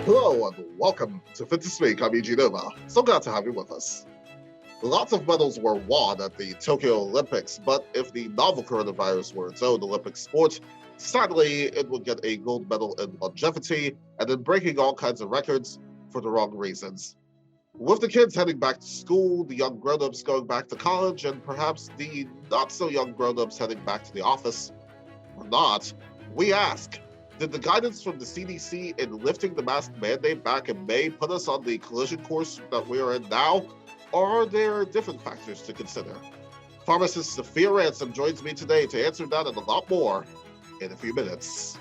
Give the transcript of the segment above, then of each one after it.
Hello and welcome to Fit to Speak. I'm E.G. Nova. So glad to have you with us. Lots of medals were won at the Tokyo Olympics, but if the novel coronavirus were its own Olympic sport, sadly, it would get a gold medal in longevity and in breaking all kinds of records for the wrong reasons. With the kids heading back to school, the young grown-ups going back to college, and perhaps the not-so-young grown-ups heading back to the office, or not, we ask, did the guidance from the CDC in lifting the mask mandate back in May put us on the collision course that we are in now, or are there different factors to consider? Pharmacist Safiya Ransome joins me today to answer that and a lot more in a few minutes.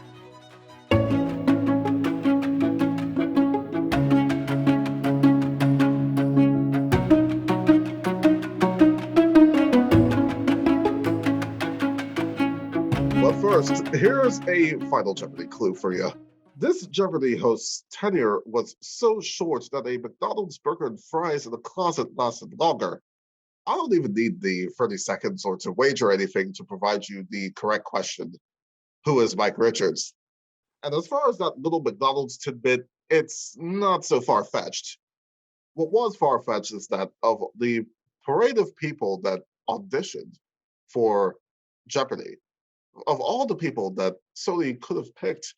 But first, here's a final Jeopardy clue for you. This Jeopardy host's tenure was so short that a McDonald's burger and fries in the closet lasted longer. I don't even need the 30 seconds or to wager anything to provide you the correct question. Who is Mike Richards? And as far as that little McDonald's tidbit, it's not so far-fetched. What was far-fetched is that of the parade of people that auditioned for Jeopardy, of all the people that Sony could have picked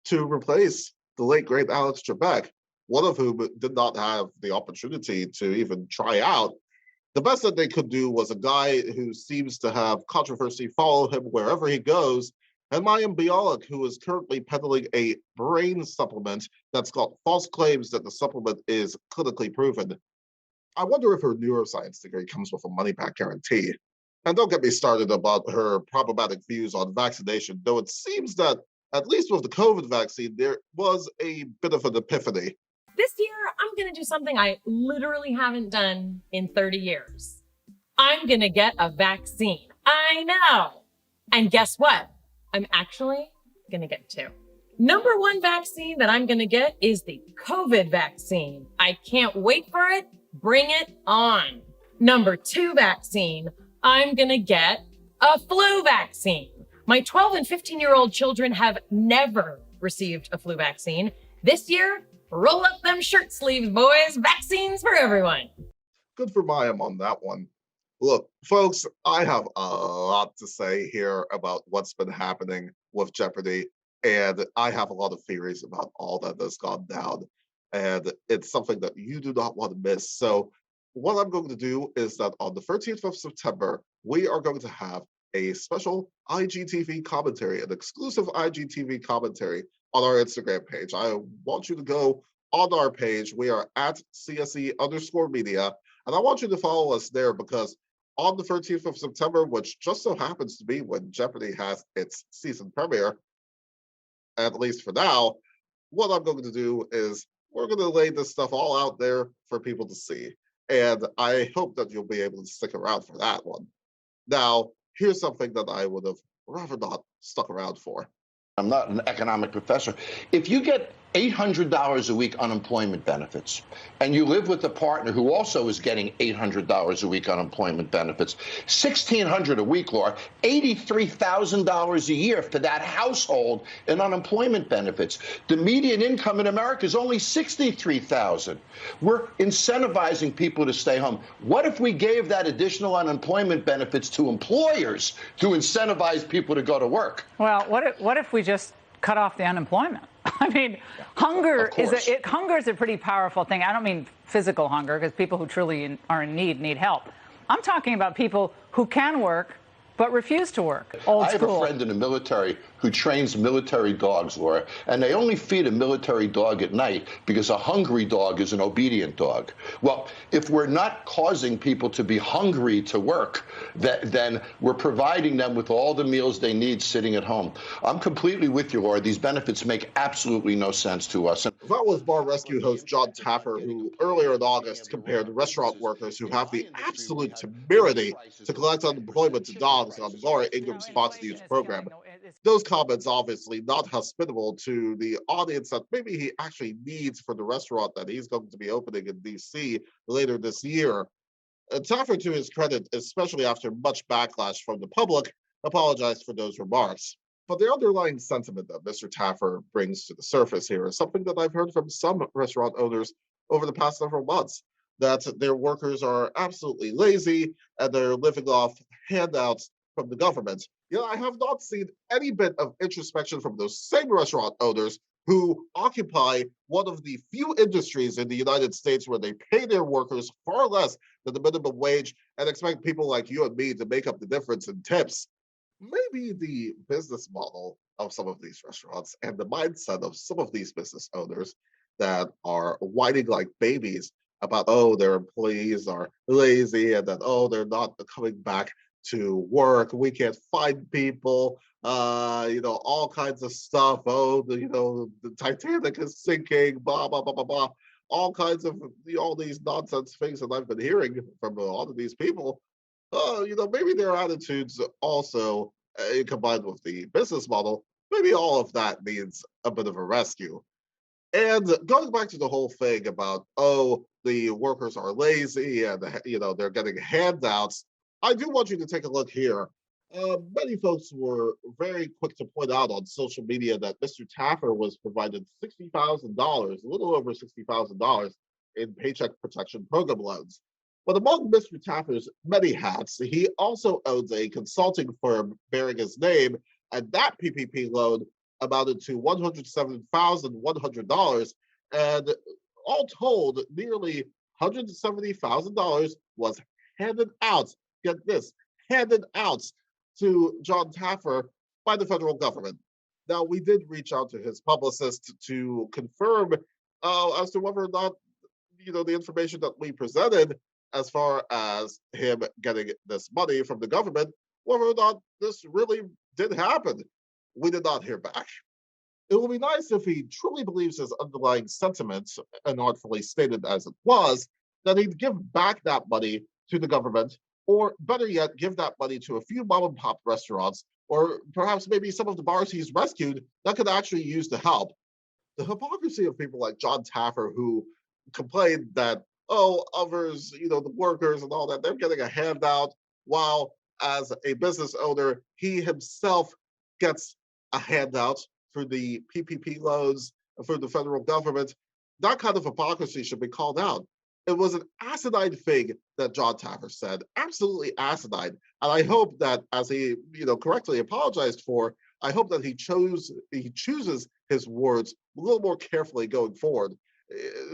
to replace the late great Alex Trebek, one of whom did not have the opportunity to even try out, the best that they could do was a guy who seems to have controversy follow him wherever he goes, and Mayim Bialik, who is currently peddling a brain supplement that's got false claims that the supplement is clinically proven. I wonder if her neuroscience degree comes with a money-back guarantee. And don't get me started about her problematic views on vaccination, though it seems that, at least with the COVID vaccine, there was a bit of an epiphany. This year, I'm gonna do something I literally haven't done in 30 years. I'm gonna get a vaccine. I know. And guess what? I'm actually gonna get two. Number one vaccine that I'm gonna get is the COVID vaccine. I can't wait for it. Bring it on. Number two vaccine, I'm gonna get a flu vaccine. My 12 and 15-year-old children have never received a flu vaccine. This year, roll up them shirt sleeves, boys. Vaccines for everyone. Good for Mayim on that one. Look, folks, I have a lot to say here about what's been happening with Jeopardy, and I have a lot of theories about all that has gone down, and it's something that you do not want to miss. So what I'm going to do is that on the 13th of September, we are going to have a special IGTV commentary, an exclusive IGTV commentary on our Instagram page. I want you to go on our page. We are at CSE_media, and I want you to follow us there because on the 13th of September, which just so happens to be when Jeopardy has its season premiere, at least for now, what I'm going to do is we're going to lay this stuff all out there for people to see. And I hope that you'll be able to stick around for that one. Now, here's something that I would have rather not stuck around for. I'm not an economic professor. If you get $800 a week unemployment benefits, and you live with a partner who also is getting $800 a week unemployment benefits, $1,600 a week, Laura, $83,000 a year for that household in unemployment benefits. The median income in America is only $63,000. We're incentivizing people to stay home. What if we gave that additional unemployment benefits to employers to incentivize people to go to work? Well, what if we just cut off the unemployment? I mean, hunger is a pretty powerful thing. I don't mean physical hunger, because people who truly are in need help. I'm talking about people who can work but refuse to work. I have a friend in the military who trains military dogs, Laura, and they only feed a military dog at night because a hungry dog is an obedient dog. Well, if we're not causing people to be hungry to work, then we're providing them with all the meals they need sitting at home. I'm completely with you, Laura. These benefits make absolutely no sense to us. That was Bar Rescue host Jon Taffer, who earlier in August compared restaurant workers who have the absolute temerity to collect unemployment to dogs on Laura Ingram's Fox News program. Those comments obviously not hospitable to the audience that maybe he actually needs for the restaurant that he's going to be opening in DC later this year. Taffer, to his credit, especially after much backlash from the public, apologized for those remarks. But the underlying sentiment that Mr. Taffer brings to the surface here is something that I've heard from some restaurant owners over the past several months, that their workers are absolutely lazy and they're living off handouts from the government. I have not seen any bit of introspection from those same restaurant owners who occupy one of the few industries in the United States where they pay their workers far less than the minimum wage and expect people like you and me to make up the difference in tips. Maybe the business model of some of these restaurants and the mindset of some of these business owners that are whining like babies about, oh, their employees are lazy and that, oh, they're not coming back to work. We can't find people, all kinds of stuff. Oh, the Titanic is sinking, blah, blah, blah, blah, blah. All kinds of, all these nonsense things that I've been hearing from a lot of these people. Maybe their attitudes also, combined with the business model, maybe all of that needs a bit of a rescue. And going back to the whole thing about, oh, the workers are lazy and, they're getting handouts, I do want you to take a look here. Many folks were very quick to point out on social media that Mr. Taffer was provided $60,000, a little over $60,000 in Paycheck Protection Program loans. But among Mr. Taffer's many hats, he also owns a consulting firm bearing his name, and that PPP loan amounted to $107,100. And all told, nearly $170,000 was handed out, get this, handed out to Jon Taffer by the federal government. Now, we did reach out to his publicist to confirm as to whether or not, the information that we presented as far as him getting this money from the government, whether or not this really did happen. We did not hear back. It would be nice if he truly believes his underlying sentiments, inartfully stated as it was, that he'd give back that money to the government, or better yet, give that money to a few mom and pop restaurants, or perhaps maybe some of the bars he's rescued that could actually use the help. The hypocrisy of people like Jon Taffer who complain that, oh, others, the workers and all that, they're getting a handout, while as a business owner, he himself gets a handout through the PPP loans for the federal government. That kind of hypocrisy should be called out. It was an asinine thing that Jon Taffer said, absolutely asinine. And I hope that, as he, correctly apologized for, I hope that he chooses his words a little more carefully going forward.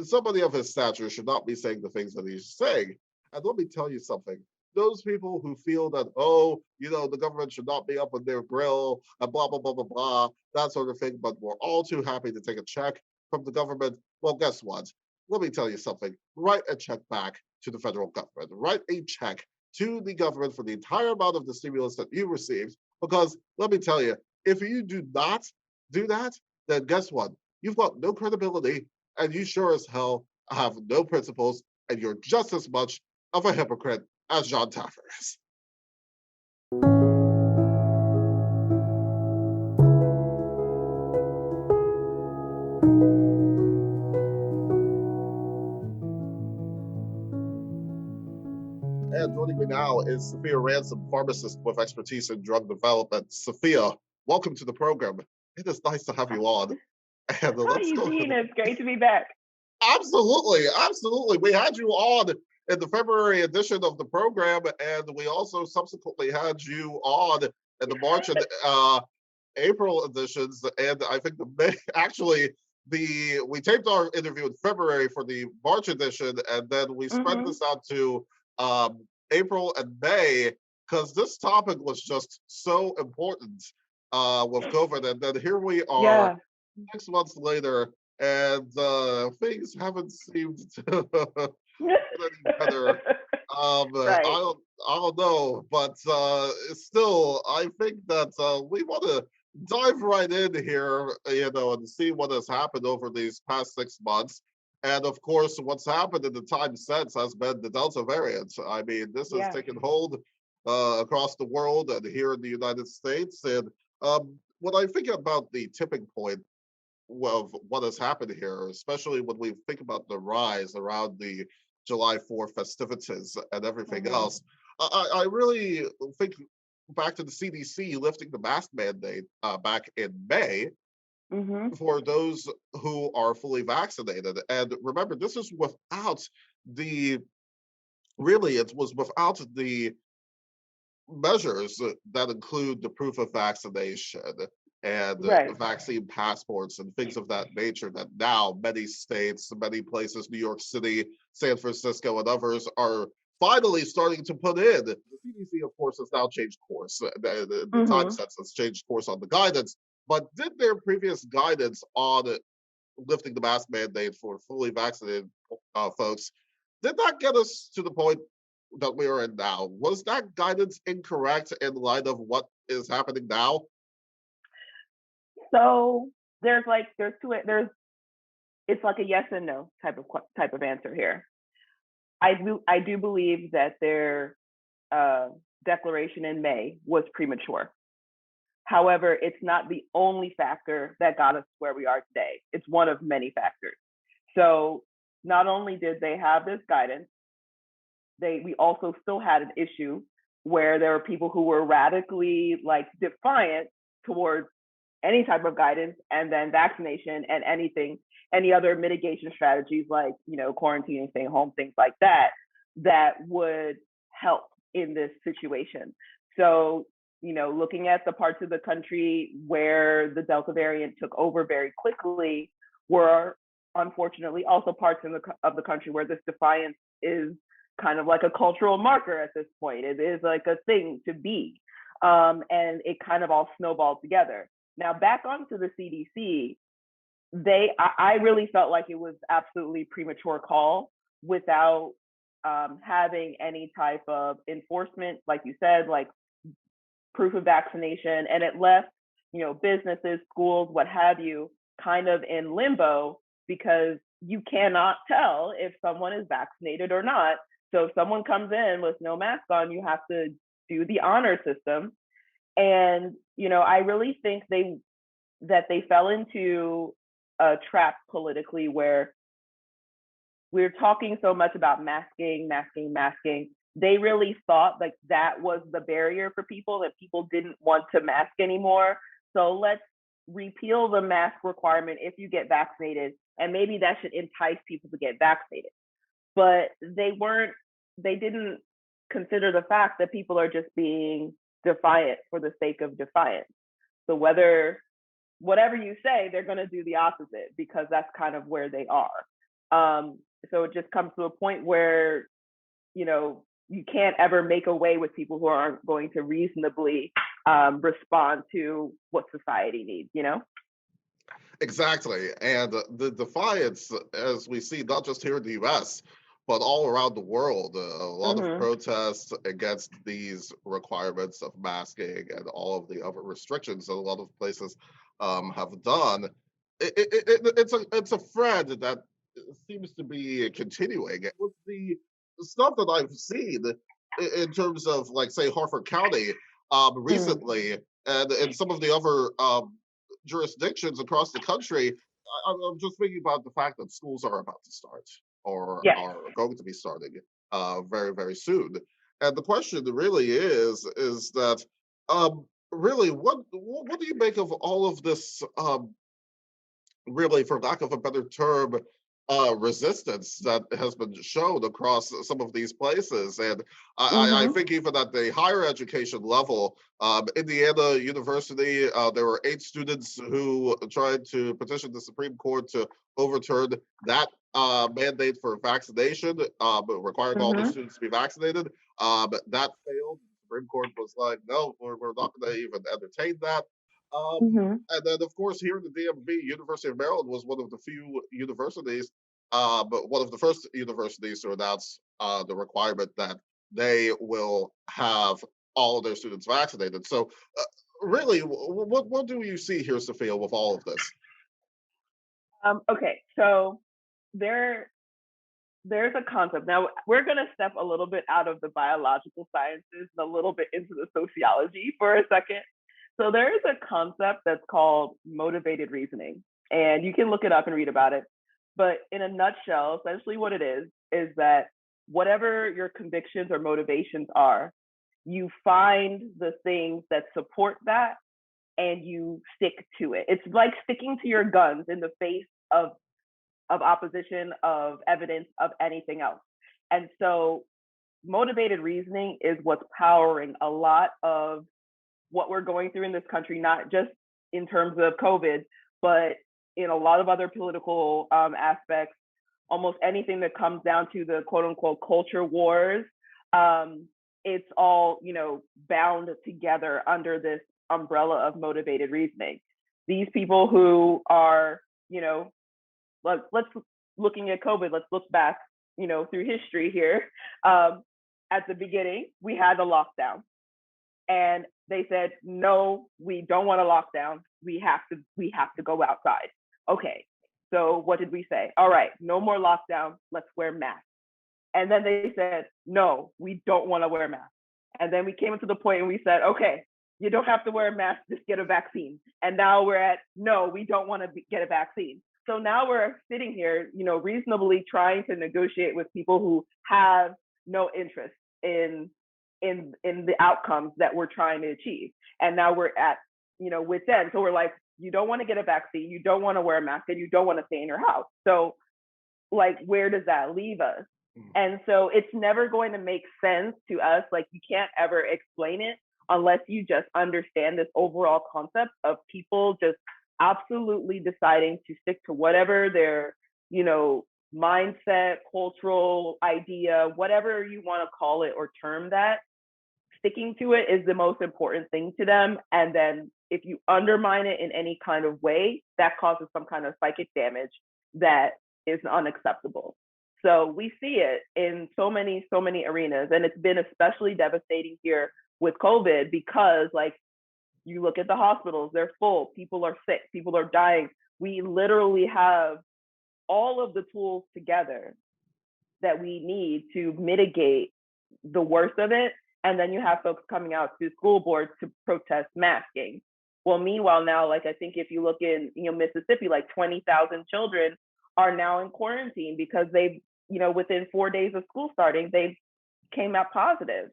Somebody of his stature should not be saying the things that he's saying. And let me tell you something. Those people who feel that, oh, the government should not be up on their grill and blah, blah, blah, blah, blah, that sort of thing, but we're all too happy to take a check from the government. Well, guess what? Let me tell you something. Write a check back to the federal government. Write a check to the government for the entire amount of the stimulus that you received. Because let me tell you, if you do not do that, then guess what? You've got no credibility and you sure as hell have no principles, and you're just as much of a hypocrite as Jon Taffer is. And joining me now is Safiya Ransome, pharmacist with expertise in drug development. Safiya, welcome to the program. It is nice to have you on. And Hi, Eugene. It's great to be back. Absolutely, absolutely. We had you on in the February edition of the program, and we also subsequently had you on in the March and April editions. And I think we taped our interview in February for the March edition, and then we spread this out to April and May, because this topic was just so important with COVID. And then here we are 6 months later, and things haven't seemed to get any better. Right. I don't know, but still, I think that we want to dive right in here, and see what has happened over these past 6 months. And of course, what's happened in the time since has been the Delta variant. I mean, this has taken hold across the world and here in the United States. And when I think about the tipping point of what has happened here, especially when we think about the rise around the July 4th festivities and everything else, I really think back to the CDC lifting the mask mandate back in May Mm-hmm. for those who are fully vaccinated. And remember, this is without the really, it was without the measures that include the proof of vaccination and Right. vaccine passports and things of that nature that now many states, many places, New York City, San Francisco, and others are finally starting to put in. The CDC, of course, has now changed course. The time Mm-hmm. sense has changed course on the guidance, but did their previous guidance on lifting the mask mandate for fully vaccinated folks, did that get us to the point that we are in now? Was that guidance incorrect in light of what is happening now? So there's it's like a yes and no type of answer here. I do believe that their declaration in May was premature. However, it's not the only factor that got us where we are today. It's one of many factors. So not only did they have this guidance, we also still had an issue where there were people who were radically like defiant towards any type of guidance, and then vaccination and any other mitigation strategies like, quarantining, staying home, things like that, that would help in this situation. So, looking at the parts of the country where the Delta variant took over very quickly were unfortunately also parts of the country where this defiance is kind of like a cultural marker at this point. It is like a thing to be. And it kind of all snowballed together. Now, back onto the CDC, I really felt like it was absolutely premature call without having any type of enforcement, like you said, like proof of vaccination, and it left, businesses, schools, what have you, kind of in limbo because you cannot tell if someone is vaccinated or not. So if someone comes in with no mask on, you have to do the honor system. And, I really think that they fell into a trap politically where we're talking so much about masking. They really thought like that was the barrier for people, that people didn't want to mask anymore. So let's repeal the mask requirement if you get vaccinated, and maybe that should entice people to get vaccinated. But they didn't consider the fact that people are just being defiant for the sake of defiance. So whatever you say, they're going to do the opposite because that's kind of where they are. So it just comes to a point where, you can't ever make away with people who aren't going to reasonably respond to what society needs. Exactly. And the defiance, as we see, not just here in the US, but all around the world, a lot of Mm-hmm. protests against these requirements of masking and all of the other restrictions that a lot of places have done. It's a thread that seems to be continuing. With the stuff that I've seen in terms of, like, say, Harford County recently, and in some of the other jurisdictions across the country, I'm just thinking about the fact that schools are about to start or Yes. are going to be starting very, very soon. And the question really is that really what do you make of all of this really, for lack of a better term, resistance that has been shown across some of these places. And I Mm-hmm. think even at the higher education level, Indiana University, there were 8 students who tried to petition the Supreme Court to overturn that mandate for vaccination, requiring all the Mm-hmm. students to be vaccinated. That failed. The Supreme Court was like, no, we're not going to even entertain that. Mm-hmm. And then, of course, here in the DMV, University of Maryland was one of the few universities, but one of the first universities to announce the requirement that they will have all of their students vaccinated. So, really, what do you see here, Safiya, with all of this? Okay, so there's a concept. Now we're going to step a little bit out of the biological sciences and a little bit into the sociology for a second. So there is a concept that's called motivated reasoning, and you can look it up and read about it. But in a nutshell, essentially what it is that whatever your convictions or motivations are, you find the things that support that and you stick to it. It's like sticking to your guns in the face of opposition, of evidence, of anything else. And so motivated reasoning is what's powering a lot of what we're going through in this country, not just in terms of COVID, but in a lot of other political aspects. Almost anything that comes down to the quote unquote culture wars, it's all, bound together under this umbrella of motivated reasoning. These people who are, let's looking at COVID, let's look back, through history here. At the beginning, we had the lockdown, and they said, no, we don't want a lockdown. We have to go outside. Okay, so what did we say? All right, no more lockdown. Let's wear masks. And then they said, no, we don't want to wear masks. And then we came to the point and we said, okay, you don't have to wear a mask, just get a vaccine. And now we're at, no, we don't want to get a vaccine. So now we're sitting here, reasonably trying to negotiate with people who have no interest in the outcomes that we're trying to achieve. And now we're at, with them. So we're like, you don't want to get a vaccine, you don't want to wear a mask, and you don't want to stay in your house. So like, where does that leave us? And so it's never going to make sense to us. Like, you can't ever explain it unless you just understand this overall concept of people just absolutely deciding to stick to whatever their, mindset, cultural idea, whatever you want to call it or term that, sticking to it is the most important thing to them. And then if you undermine it in any kind of way, that causes some kind of psychic damage that is unacceptable. So we see it in so many arenas. And it's been especially devastating here with COVID because, like, you look at the hospitals, they're full, people are sick, people are dying. We literally have all of the tools together that we need to mitigate the worst of it. And then you have folks coming out to school boards to protest masking. Well, meanwhile, now, like, I think if you look in, Mississippi, like 20,000 children are now in quarantine because they've, within 4 days of school starting, they came out positive.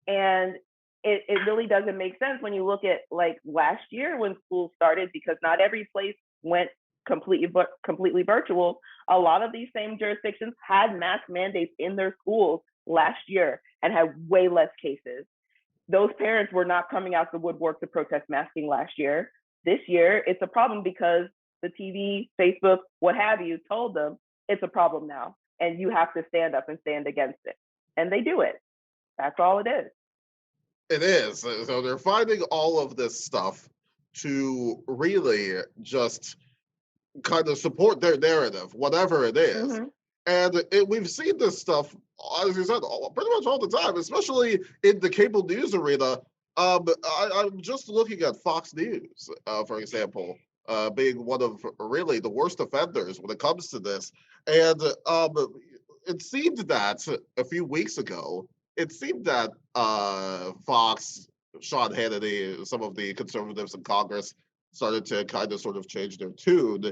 And it really doesn't make sense when you look at, like, last year when school started, because not every place went completely virtual. A lot of these same jurisdictions had mask mandates in their schools last year and had way less cases. Those parents were not coming out the woodwork to protest masking last year. This year, it's a problem because the TV, Facebook, what have you, told them it's a problem now, and you have to stand up and stand against it. And they do it. That's all it is. It is. So they're finding all of this stuff to really just kind of support their narrative, whatever it is. Mm-hmm. And we've seen this stuff, as you said, pretty much all the time, especially in the cable news arena. I'm just looking at Fox News, for example, being one of really the worst offenders when it comes to this. And it seemed that a few weeks ago, Fox, Sean Hannity, some of the conservatives in Congress started to kind of sort of change their tune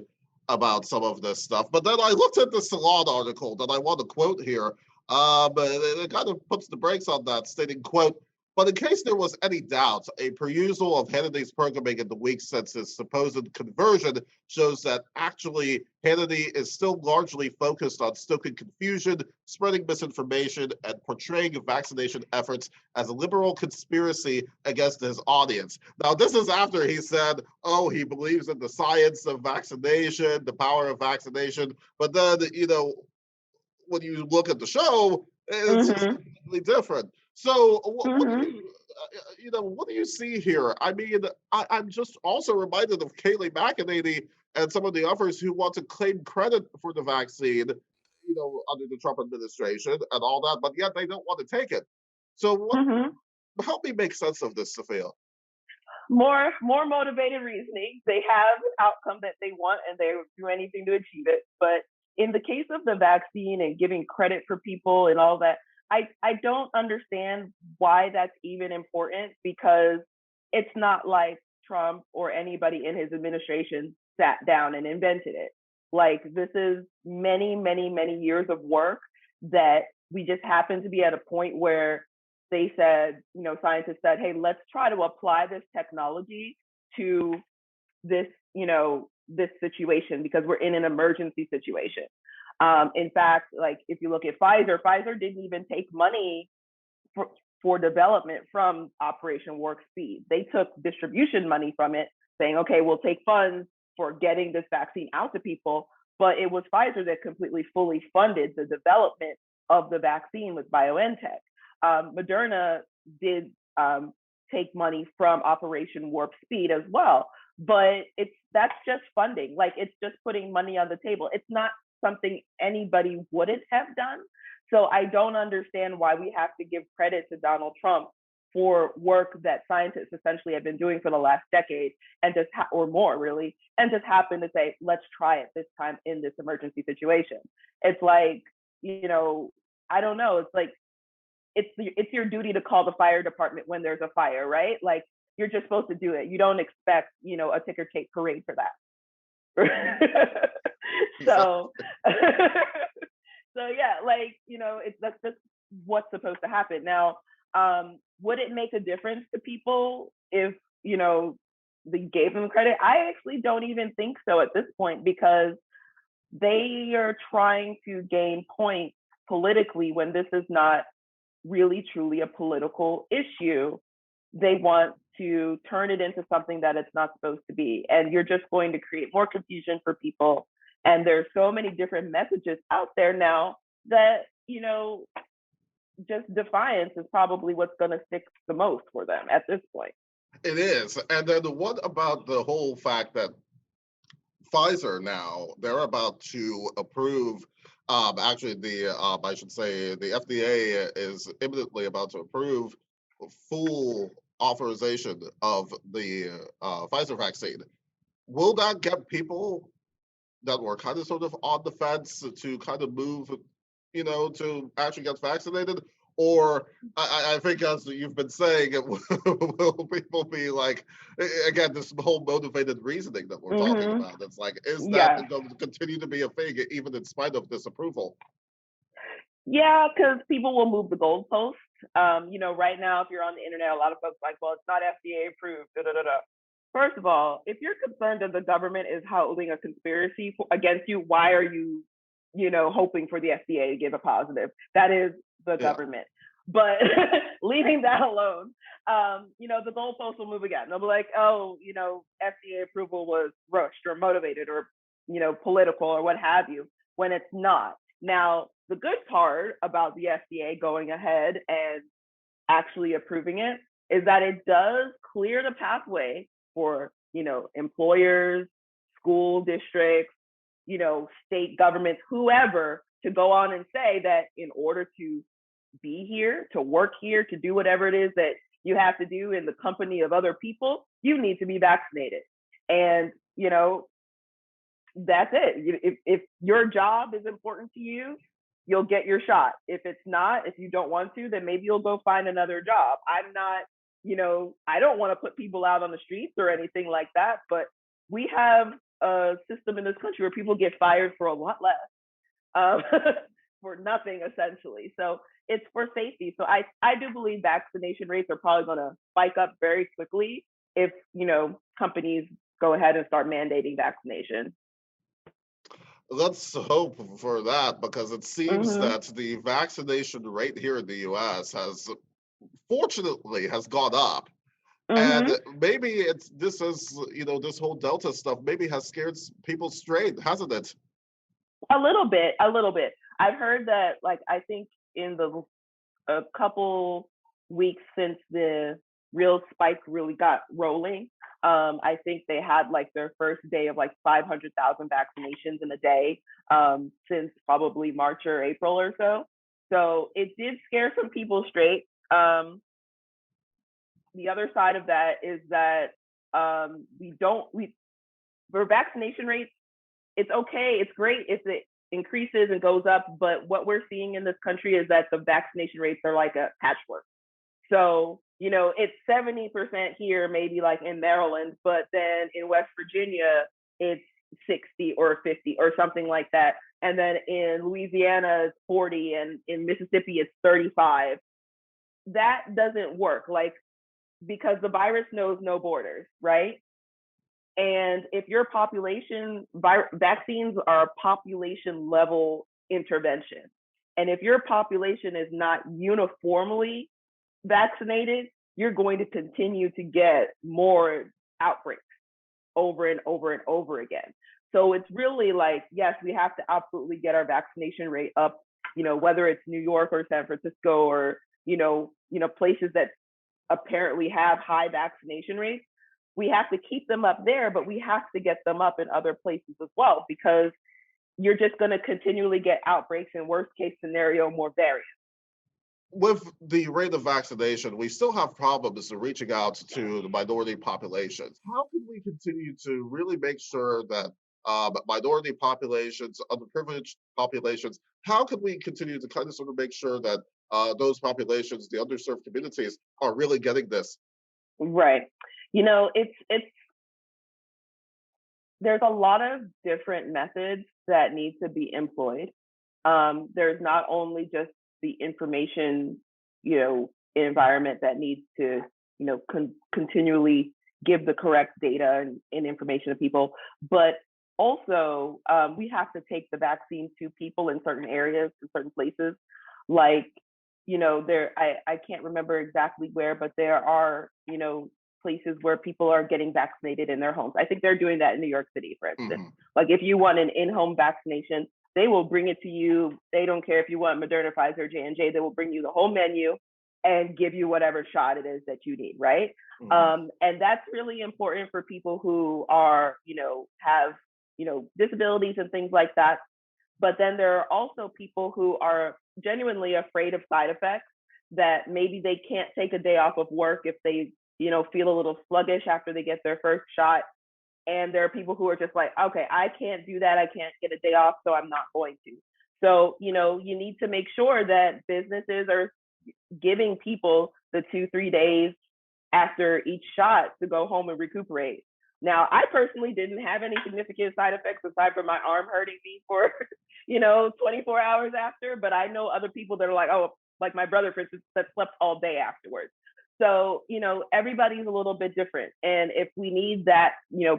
about some of this stuff. But then I looked at the Salon article that I want to quote here. But it kind of puts the brakes on that, stating, quote, "But in case there was any doubt, a perusal of Hannity's programming in the week since his supposed conversion shows that actually Hannity is still largely focused on stoking confusion, spreading misinformation, and portraying vaccination efforts as a liberal conspiracy against his audience." Now, this is after he said, oh, he believes in the science of vaccination, the power of vaccination. But then, when you look at the show, it's just completely different. So what do you see here? I mean, I'm just also reminded of Kayleigh McEnany and some of the others who want to claim credit for the vaccine, under the Trump administration and all that, but yet they don't want to take it. So help me make sense of this, Safiya. More motivated reasoning. They have an outcome that they want and they will do anything to achieve it. But in the case of the vaccine and giving credit for people and all that, I don't understand why that's even important, because it's not like Trump or anybody in his administration sat down and invented it. Like, this is many, many, many years of work that we just happen to be at a point where they said, scientists said, hey, let's try to apply this technology to this, this situation because we're in an emergency situation. In fact, like if you look at Pfizer didn't even take money for development from Operation Warp Speed. They took distribution money from it, saying, okay, we'll take funds for getting this vaccine out to people. But it was Pfizer that completely fully funded the development of the vaccine with BioNTech. Moderna did take money from Operation Warp Speed as well, but that's just funding. Like it's just putting money on the table. It's not something anybody wouldn't have done. So I don't understand why we have to give credit to Donald Trump for work that scientists essentially have been doing for the last decade and just or more really, and just happen to say, let's try it this time in this emergency situation. It's like, I don't know. It's like, it's your duty to call the fire department when there's a fire, right? Like you're just supposed to do it. You don't expect, a ticker tape parade for that. So, so yeah, like, that's just what's supposed to happen. Now, would it make a difference to people if, they gave them credit? I actually don't even think so at this point, because they are trying to gain points politically when this is not really truly a political issue. They want to turn it into something that it's not supposed to be. And you're just going to create more confusion for people. And there's so many different messages out there now that, just defiance is probably what's going to stick the most for them at this point. It is. And then what about the whole fact that Pfizer now, they're about to approve, actually I should say the FDA is imminently about to approve full authorization of the Pfizer vaccine. Will that get people that were kind of sort of on the fence to kind of move, to actually get vaccinated? Or I think, as you've been saying, will people be like, again, this whole motivated reasoning that we're talking about? It's like, is that going to continue to be a thing even in spite of this approval? Yeah, because people will move the goalposts. Right now, if you're on the internet, a lot of folks are like, well, it's not FDA approved. Da, da, da, da. First of all, if you're concerned that the government is holding a conspiracy against you, why are you, hoping for the FDA to give a positive? That is the government. But leaving that alone, the goalposts will move again. They'll be like, oh, FDA approval was rushed or motivated or, political or what have you, when it's not. Now, the good part about the FDA going ahead and actually approving it is that it does clear the pathway for, employers, school districts, state governments, whoever, to go on and say that in order to be here, to work here, to do whatever it is that you have to do in the company of other people, you need to be vaccinated. And, that's it. If your job is important to you, you'll get your shot. If it's not, if you don't want to, then maybe you'll go find another job. I'm not, I don't want to put people out on the streets or anything like that, but we have a system in this country where people get fired for a lot less, for nothing essentially. So it's for safety. So I do believe vaccination rates are probably going to spike up very quickly if, companies go ahead and start mandating vaccination. Let's hope for that, because it seems that the vaccination rate here in the US fortunately has gone up. And maybe this whole Delta stuff maybe has scared people straight, hasn't it? A little bit. I've heard that, like, I think in a couple weeks since the real spike really got rolling, I think they had like their first day of like 500,000 vaccinations in a day since probably March or April or so. So it did scare some people straight. The other side of that is that for vaccination rates, it's okay, it's great if it increases and goes up, but what we're seeing in this country is that the vaccination rates are like a patchwork. So, it's 70% here, maybe like in Maryland, but then in West Virginia, it's 60 or 50 or something like that. And then in Louisiana, it's 40, and in Mississippi, it's 35. that doesn't work. Like, because the virus knows no borders, right? And if your population, vaccines are a population level intervention. And if your population is not uniformly vaccinated, you're going to continue to get more outbreaks over and over and over again. So it's really like, yes, we have to absolutely get our vaccination rate up, whether it's New York or San Francisco or, places that apparently have high vaccination rates. We have to keep them up there, but we have to get them up in other places as well, because you're just going to continually get outbreaks and worst case scenario, more variants. With the rate of vaccination, we still have problems in reaching out to the minority populations. How can we continue to really make sure that minority populations, underprivileged populations, how can we continue to kind of sort of make sure that those populations, the underserved communities, are really getting this? Right. It's there's a lot of different methods that need to be employed. There's not only just the information, environment that needs to, continually give the correct data and information to people, but also we have to take the vaccine to people in certain areas, in certain places. Like, I can't remember exactly where, but there are, places where people are getting vaccinated in their homes. I think they're doing that in New York City, for instance. Mm-hmm. Like, if you want an in-home vaccination, they will bring it to you. They don't care if you want Moderna, Pfizer, J&J. They will bring you the whole menu and give you whatever shot it is that you need, right? Mm-hmm. And that's really important for people who are, have, disabilities and things like that. But then there are also people who are genuinely afraid of side effects, that maybe they can't take a day off of work if they, feel a little sluggish after they get their first shot. And there are people who are just like, okay, I can't do that. I can't get a day off, so I'm not going to. So, you need to make sure that businesses are giving people the 2-3 days after each shot to go home and recuperate. Now, I personally didn't have any significant side effects aside from my arm hurting me for, 24 hours after. But I know other people that are like, oh, like my brother, for instance, that slept all day afterwards. So, everybody's a little bit different. And if we need that,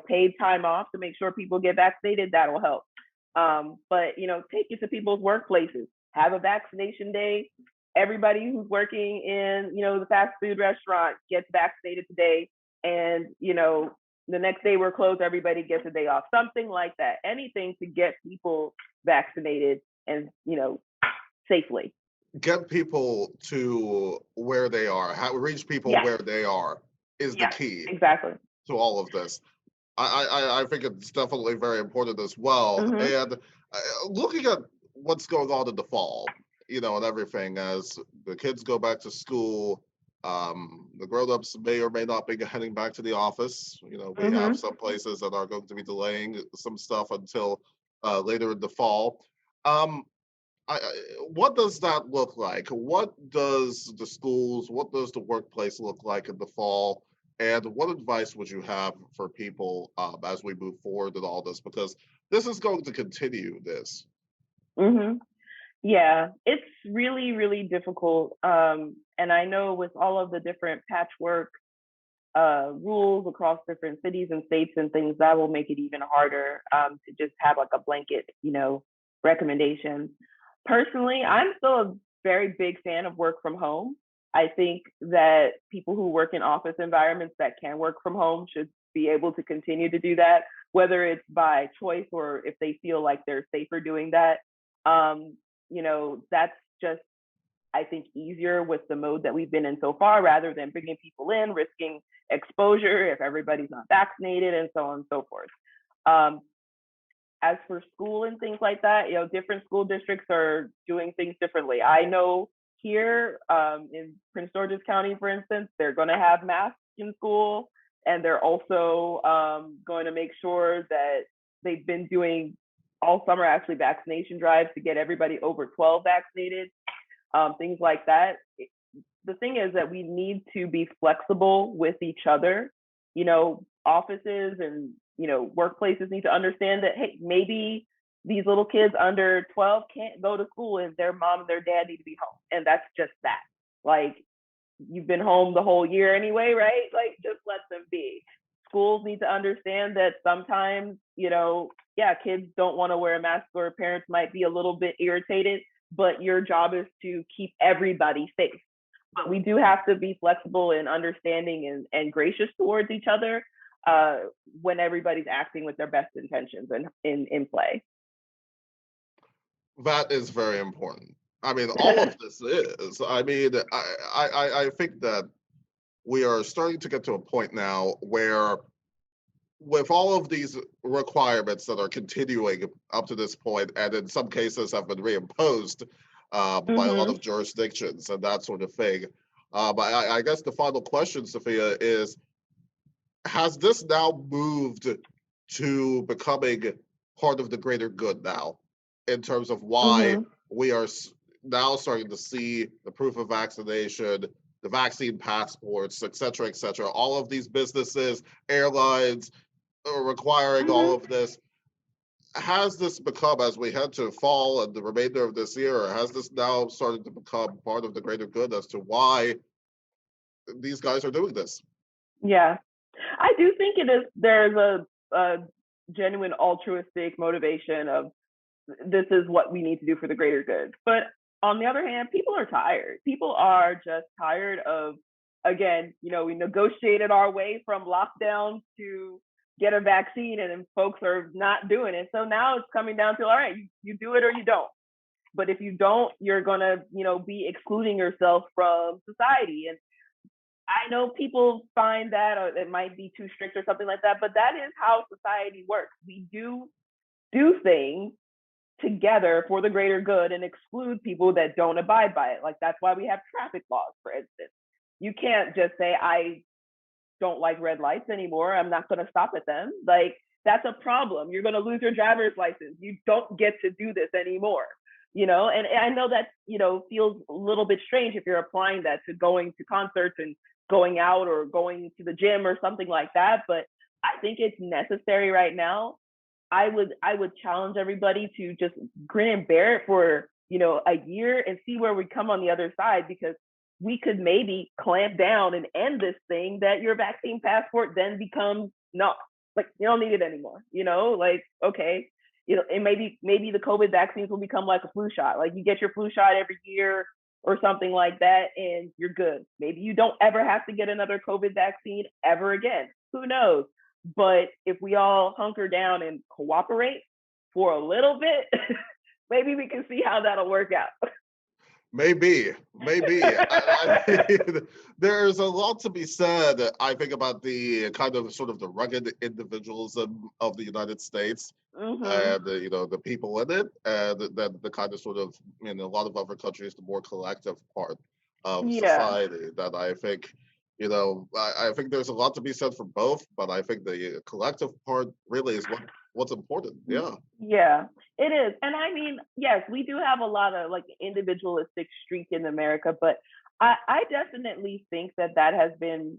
paid time off to make sure people get vaccinated, that'll help. But, take it to people's workplaces, have a vaccination day. Everybody who's working in, the fast food restaurant gets vaccinated today. And, the next day we're closed, everybody gets a day off, something like that. Anything to get people vaccinated and, safely. Get people to where they are, reach people where they are is the key. Exactly. To all of this. I think it's definitely very important as well. Mm-hmm. And looking at what's going on in the fall, and everything, as the kids go back to school, the grown-ups may or may not be heading back to the office. We mm-hmm. have some places that are going to be delaying some stuff until later in the fall. What does that look like? What does the schools, what does the workplace look like in the fall? And what advice would you have for people as we move forward in all this? Because this is going to continue this. Mm-hmm. Yeah, it's really, really difficult. And I know with all of the different patchwork rules across different cities and states and things, that will make it even harder to just have like a blanket, recommendation. Personally, I'm still a very big fan of work from home. I think that people who work in office environments that can work from home should be able to continue to do that, whether it's by choice or if they feel like they're safer doing that. That's just, I think, easier with the mode that we've been in so far, rather than bringing people in, risking exposure if everybody's not vaccinated, and so on and so forth. As for school and things like that, different school districts are doing things differently. I know here in Prince George's County, for instance, they're going to have masks in school, and they're also going to make sure that they've been doing all summer actually vaccination drives to get everybody over 12 vaccinated, things like that. The thing is that we need to be flexible with each other. Offices and workplaces need to understand that, hey, maybe these little kids under 12 can't go to school and their mom and their dad need to be home. And that's just that. Like, you've been home the whole year anyway, right? Like, just let them be. Schools need to understand that sometimes, kids don't want to wear a mask, or parents might be a little bit irritated, but your job is to keep everybody safe. But we do have to be flexible and understanding and gracious towards each other when everybody's acting with their best intentions and in play. That is very important. I mean, all of this is. I mean, I think that we are starting to get to a point now where, with all of these requirements that are continuing up to this point, and in some cases have been reimposed by a lot of jurisdictions and that sort of thing. But I guess the final question, Safiya, is, has this now moved to becoming part of the greater good now, in terms of why we are now starting to see the proof of vaccination, the vaccine passports, et cetera, all of these businesses, airlines requiring all of this? Has this become, as we head to fall and the remainder of this year, has this now started to become part of the greater good as to why these guys are doing this? Yeah, I do think there's a genuine altruistic motivation of, this is what we need to do for the greater good. But on the other hand, people are tired. People are just tired of, again, we negotiated our way from lockdown to get a vaccine, and then folks are not doing it. So now it's coming down to, all right, you do it or you don't. But if you don't, you're gonna, be excluding yourself from society. And I know people find that, or it might be too strict or something like that, but that is how society works. We do things together for the greater good and exclude people that don't abide by it. Like, that's why we have traffic laws, for instance. You can't just say, I don't like red lights anymore, I'm not going to stop at them. Like, that's a problem. You're going to lose your driver's license. You don't get to do this anymore. And I know that, feels a little bit strange if you're applying that to going to concerts and going out or going to the gym or something like that. But I think it's necessary right now. I would challenge everybody to just grin and bear it for, a year and see where we come on the other side, because we could maybe clamp down and end this thing that your vaccine passport then becomes, no, like, you don't need it anymore. Like, okay, and maybe the COVID vaccines will become like a flu shot. Like, you get your flu shot every year or something like that, and you're good. Maybe you don't ever have to get another COVID vaccine ever again. Who knows? But if we all hunker down and cooperate for a little bit, maybe we can see how that'll work out. Maybe. There's a lot to be said, I think, about the kind of sort of the rugged individualism of the United States and the people in it, and then the kind of sort of, in a lot of other countries, the more collective part of society that I think, I think there's a lot to be said for both, but I think the collective part really is what's important. Yeah, it is. And I mean, yes, we do have a lot of like individualistic streak in America, but I definitely think that has been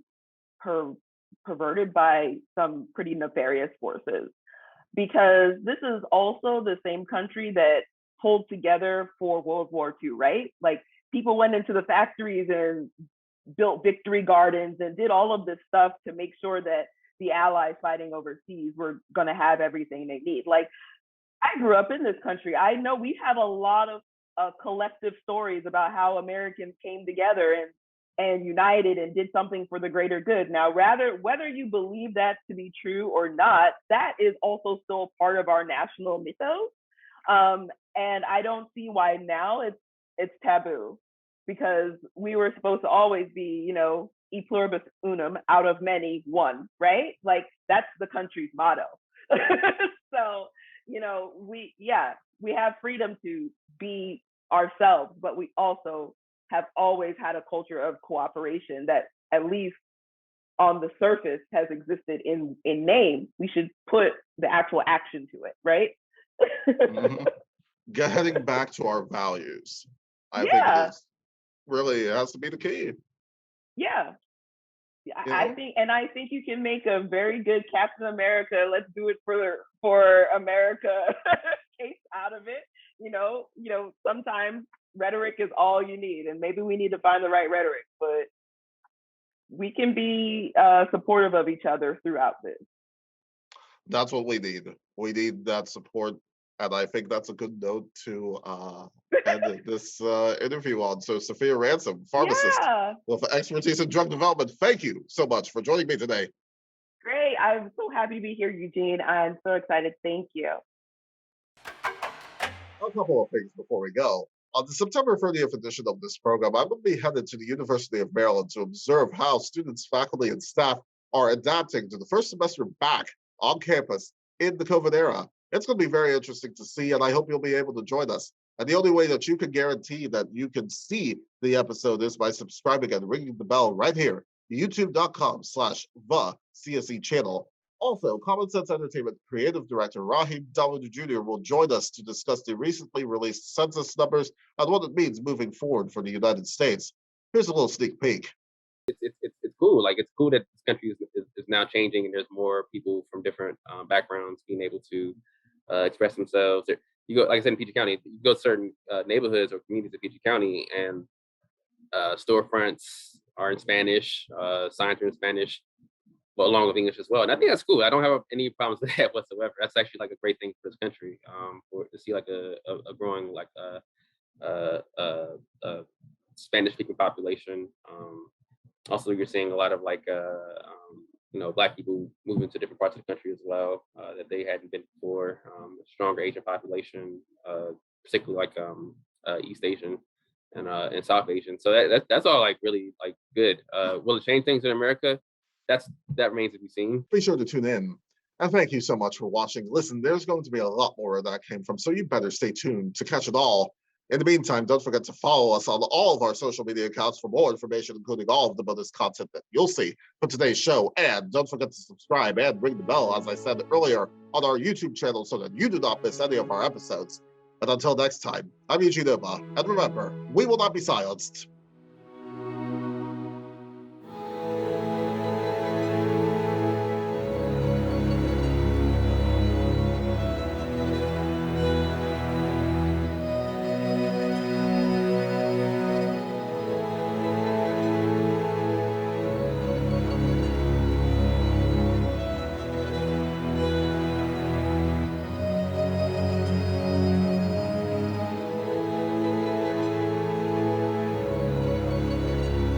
perverted by some pretty nefarious forces, because this is also the same country that pulled together for World War II, right? Like, people went into the factories and built victory gardens and did all of this stuff to make sure that the allies fighting overseas were going to have everything they need. Like, I grew up in this country. I know we have a lot of collective stories about how Americans came together and united and did something for the greater good. Now, whether you believe that to be true or not, that is also still part of our national mythos. And I don't see why now it's taboo, because we were supposed to always be, e pluribus unum, out of many, one, right? Like, that's the country's motto. So, we have freedom to be ourselves, but we also have always had a culture of cooperation that, at least on the surface, has existed in name. We should put the actual action to it, right? Getting back to our values, I think it has to be the key. Yeah. I think you can make a very good Captain America, let's do it for America case out of it. Sometimes rhetoric is all you need, and maybe we need to find the right rhetoric, but we can be supportive of each other throughout this. That's what we need. We need that support. And I think that's a good note to end this interview on. So Safiya Ransome, pharmacist with expertise in drug development, thank you so much for joining me today. Great. I'm so happy to be here, Eugene. I'm so excited. Thank you. A couple of things before we go. On the September 30th edition of this program, I'm going to be headed to the University of Maryland to observe how students, faculty, and staff are adapting to the first semester back on campus in the COVID era. It's going to be very interesting to see, and I hope you'll be able to join us. And the only way that you can guarantee that you can see the episode is by subscribing and ringing the bell right here, youtube.com/the CSE channel. Also, Common Sense Entertainment creative director Raheem Dawodu Jr. will join us to discuss the recently released census numbers and what it means moving forward for the United States. Here's a little sneak peek. It's cool. Like, it's cool that this country is now changing, and there's more people from different backgrounds being able to express themselves. You go, like I said, in PG County, you go to certain neighborhoods or communities in PG County, and storefronts are in Spanish, signs are in Spanish, but along with English as well. And I think that's cool. I don't have any problems with that whatsoever. That's actually like a great thing for this country, for to see like a growing like Spanish-speaking population. Also, you're seeing a lot of like Black people moving to different parts of the country as well that they hadn't been before. Stronger Asian population, particularly like East Asian and South Asian. So that's all like really like good. Will it change things in America? That remains to be seen. Be sure to tune in. And thank you so much for watching. Listen, there's going to be a lot more where that came from, so you better stay tuned to catch it all. In the meantime, don't forget to follow us on all of our social media accounts for more information, including all of the bonus content that you'll see for today's show. And don't forget to subscribe and ring the bell, as I said earlier, on our YouTube channel so that you do not miss any of our episodes. And until next time, I'm Eugene Uba, and remember, we will not be silenced.